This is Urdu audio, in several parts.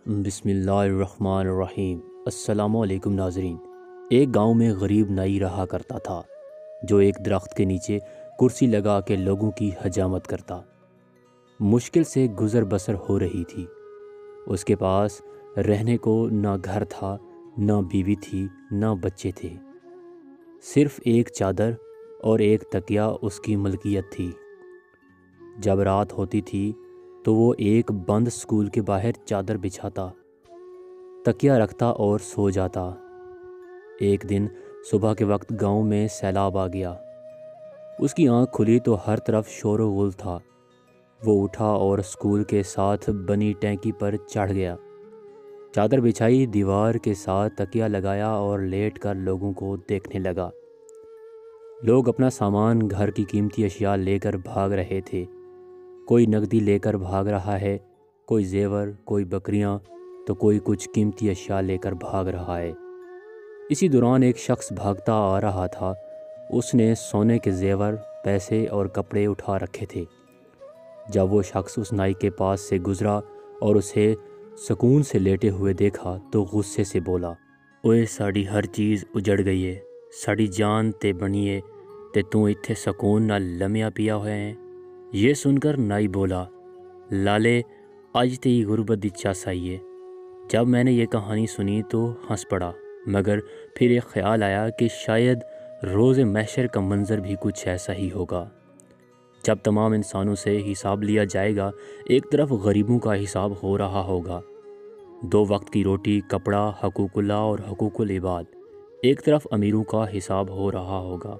بسم اللہ الرحمن الرحیم۔ السلام علیکم ناظرین۔ ایک گاؤں میں غریب نائی رہا کرتا تھا جو ایک درخت کے نیچے کرسی لگا کے لوگوں کی حجامت کرتا۔ مشکل سے گزر بسر ہو رہی تھی۔ اس کے پاس رہنے کو نہ گھر تھا، نہ بیوی تھی، نہ بچے تھے۔ صرف ایک چادر اور ایک تکیہ اس کی ملکیت تھی۔ جب رات ہوتی تھی تو وہ ایک بند سکول کے باہر چادر بچھاتا، تکیہ رکھتا اور سو جاتا۔ ایک دن صبح کے وقت گاؤں میں سیلاب آ گیا۔ اس کی آنکھ کھلی تو ہر طرف شور و غل تھا۔ وہ اٹھا اور سکول کے ساتھ بنی ٹینکی پر چڑھ گیا، چادر بچھائی، دیوار کے ساتھ تکیہ لگایا اور لیٹ کر لوگوں کو دیکھنے لگا۔ لوگ اپنا سامان، گھر کی قیمتی اشیاء لے کر بھاگ رہے تھے۔ کوئی نقدی لے کر بھاگ رہا ہے، کوئی زیور، کوئی بکریاں، تو کوئی کچھ قیمتی اشیاء لے کر بھاگ رہا ہے۔ اسی دوران ایک شخص بھاگتا آ رہا تھا۔ اس نے سونے کے زیور، پیسے اور کپڑے اٹھا رکھے تھے۔ جب وہ شخص اس نائی کے پاس سے گزرا اور اسے سکون سے لیٹے ہوئے دیکھا تو غصے سے بولا، اوئے ساڑی ہر چیز اجڑ گئی ہے، ساڑی جان تے بنی ہے تے تو اتھے سکون نہ لمیا پیا ہوئے ہیں۔ یہ سن کر نائی بولا، لالے آج تیری غربت دی چاس آئی ہے۔ جب میں نے یہ کہانی سنی تو ہنس پڑا، مگر پھر ایک خیال آیا کہ شاید روز محشر کا منظر بھی کچھ ایسا ہی ہوگا۔ جب تمام انسانوں سے حساب لیا جائے گا، ایک طرف غریبوں کا حساب ہو رہا ہوگا، 2 وقت کی روٹی، کپڑا، حقوق اللہ اور حقوق العباد۔ ایک طرف امیروں کا حساب ہو رہا ہوگا،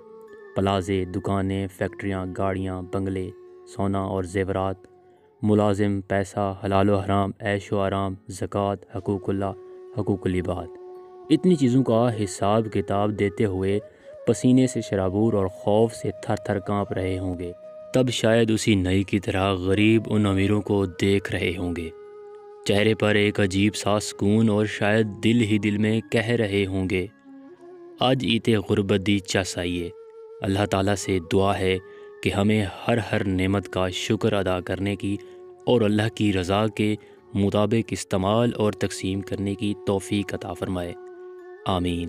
پلازے، دکانیں، فیکٹریاں، گاڑیاں، بنگلے، سونا اور زیورات، ملازم، پیسہ، حلال و حرام، عیش و آرام، زکوٰۃ، حقوق اللہ، حقوق العباد۔ اتنی چیزوں کا حساب کتاب دیتے ہوئے پسینے سے شرابور اور خوف سے تھر تھر کانپ رہے ہوں گے۔ تب شاید اسی نئی کی طرح غریب ان امیروں کو دیکھ رہے ہوں گے، چہرے پر ایک عجیب سا سکون، اور شاید دل ہی دل میں کہہ رہے ہوں گے، آج ایتے غربت دی چس آئیے۔ اللہ تعالیٰ سے دعا ہے کہ ہمیں ہر نعمت کا شکر ادا کرنے کی اور اللہ کی رضا کے مطابق استعمال اور تقسیم کرنے کی توفیق عطا فرمائے، آمین۔